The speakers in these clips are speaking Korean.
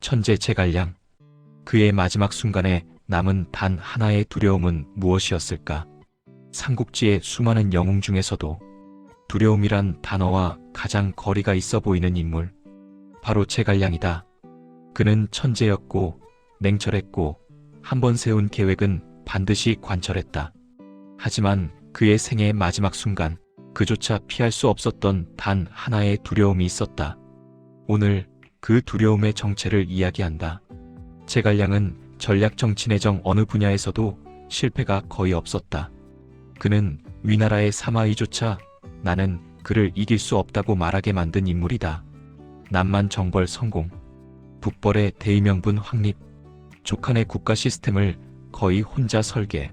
천재 제갈량. 그의 마지막 순간에 남은 단 하나의 두려움은 무엇이었을까? 삼국지의 수많은 영웅 중에서도 두려움이란 단어와 가장 거리가 있어 보이는 인물. 바로 제갈량이다. 그는 천재였고 냉철했고 한 번 세운 계획은 반드시 관철했다. 하지만 그의 생애의 마지막 순간, 그조차 피할 수 없었던 단 하나의 두려움이 있었다. 오늘 그 두려움의 정체를 이야기한다. 제갈량은 전략 정치 내정 어느 분야에서도 실패가 거의 없었다. 그는 위나라의 사마이조차 나는 그를 이길 수 없다고 말하게 만든 인물이다. 남만 정벌 성공, 북벌의 대의명분 확립, 족한의 국가 시스템을 거의 혼자 설계,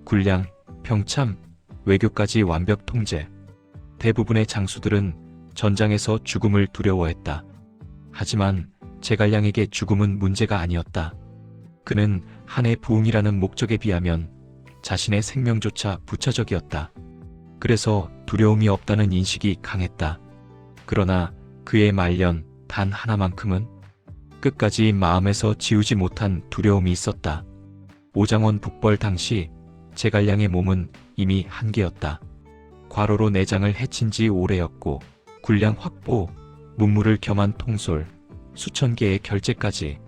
군량, 병참, 외교까지 완벽 통제. 대부분의 장수들은 전장에서 죽음을 두려워했다. 하지만 제갈량에게 죽음은 문제가 아니었다. 그는 한해 부흥이라는 목적에 비하면 자신의 생명조차 부차적이었다. 그래서 두려움이 없다는 인식이 강했다. 그러나 그의 말년 단 하나만큼은 끝까지 마음에서 지우지 못한 두려움이 있었다. 오장원 북벌 당시 제갈량의 몸은 이미 한계였다. 과로로 내장을 해친 지 오래였고 군량 확보, 문무를 겸한 통솔, 수천 개의 결제까지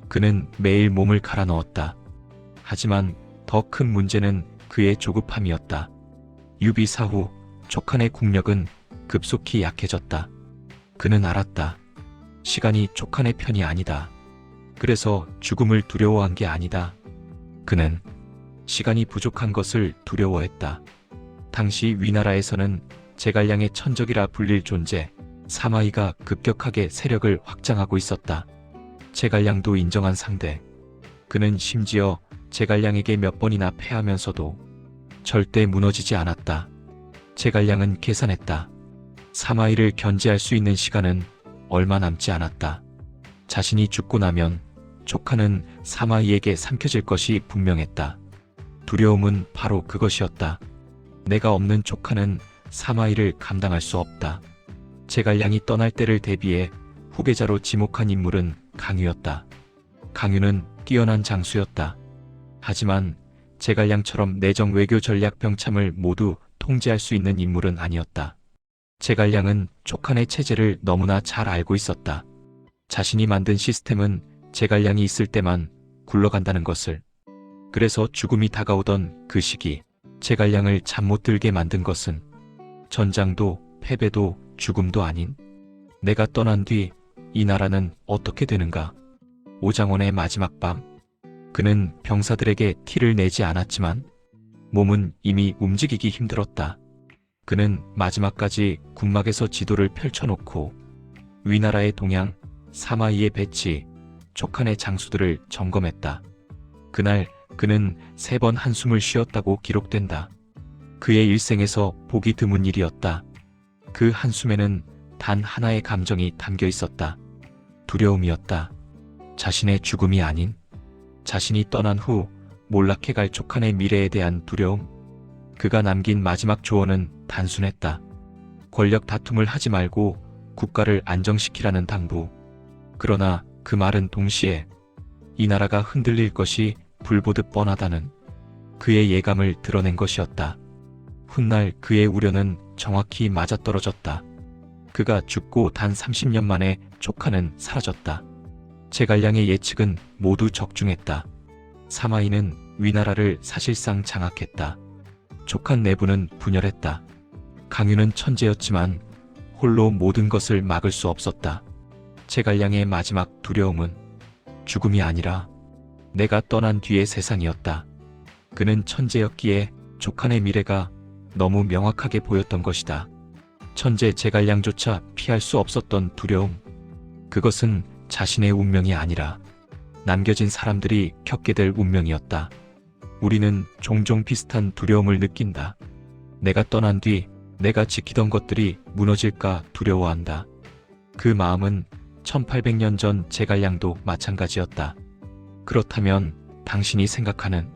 그는 매일 몸을 갈아 넣었다. 하지만 더 큰 문제는 그의 조급함이었다. 유비 사후 족한의 국력은 급속히 약해졌다. 그는 알았다. 시간이 족한의 편이 아니다. 그래서 죽음을 두려워한 게 아니다. 그는 시간이 부족한 것을 두려워했다. 당시 위나라에서는 제갈량의 천적이라 불릴 존재 사마이가 급격하게 세력을 확장하고 있었다. 제갈량도 인정한 상대. 그는 심지어 제갈량에게 몇 번이나 패하면서도 절대 무너지지 않았다. 제갈량은 계산했다. 사마이를 견제할 수 있는 시간은 얼마 남지 않았다. 자신이 죽고 나면 족한은 사마이에게 삼켜질 것이 분명했다. 두려움은 바로 그것이었다. 내가 없는 족한은 사마이를 감당할 수 없다. 제갈량이 떠날 때를 대비해 후계자로 지목한 인물은 강유였다. 강유는 뛰어난 장수였다. 하지만 제갈량처럼 내정 외교 전략 병참을 모두 통제할 수 있는 인물은 아니었다. 제갈량은 족한의 체제를 너무나 잘 알고 있었다. 자신이 만든 시스템은 제갈량이 있을 때만 굴러간다는 것을. 그래서 죽음이 다가오던 그 시기, 제갈량을 잠 못 들게 만든 것은 전장도 패배도 죽음도 아닌 내가 떠난 뒤 이 나라는 어떻게 되는가. 오장원의 마지막 밤, 그는 병사들에게 티를 내지 않았지만 몸은 이미 움직이기 힘들었다. 그는 마지막까지 군막에서 지도를 펼쳐놓고 위나라의 동향, 사마이의 배치, 족한의 장수들을 점검했다. 그날 그는 3번 한숨을 쉬었다고 기록된다. 그의 일생에서 보기 드문 일이었다. 그 한숨에는 단 하나의 감정이 담겨 있었다. 두려움이었다. 자신의 죽음이 아닌 자신이 떠난 후 몰락해갈 족한의 미래에 대한 두려움. 그가 남긴 마지막 조언은 단순했다. 권력 다툼을 하지 말고 국가를 안정시키라는 당부. 그러나 그 말은 동시에 이 나라가 흔들릴 것이 불보듯 뻔하다는 그의 예감을 드러낸 것이었다. 훗날 그의 우려는 정확히 맞아떨어졌다. 그가 죽고 단 30년 만에 족한은 사라졌다. 제갈량의 예측은 모두 적중했다. 사마이는 위나라를 사실상 장악했다. 족한 내부는 분열했다. 강유는 천재였지만 홀로 모든 것을 막을 수 없었다. 제갈량의 마지막 두려움은 죽음이 아니라 내가 떠난 뒤의 세상이었다. 그는 천재였기에 족한의 미래가 너무 명확하게 보였던 것이다. 천재 제갈량조차 피할 수 없었던 두려움. 그것은 자신의 운명이 아니라 남겨진 사람들이 겪게 될 운명이었다. 우리는 종종 비슷한 두려움을 느낀다. 내가 떠난 뒤 내가 지키던 것들이 무너질까 두려워한다. 그 마음은 1800년 전 제갈량도 마찬가지였다. 그렇다면 당신이 생각하는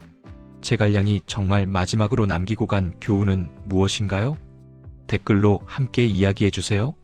제갈량이 정말 마지막으로 남기고 간 교훈은 무엇인가요? 댓글로 함께 이야기해주세요.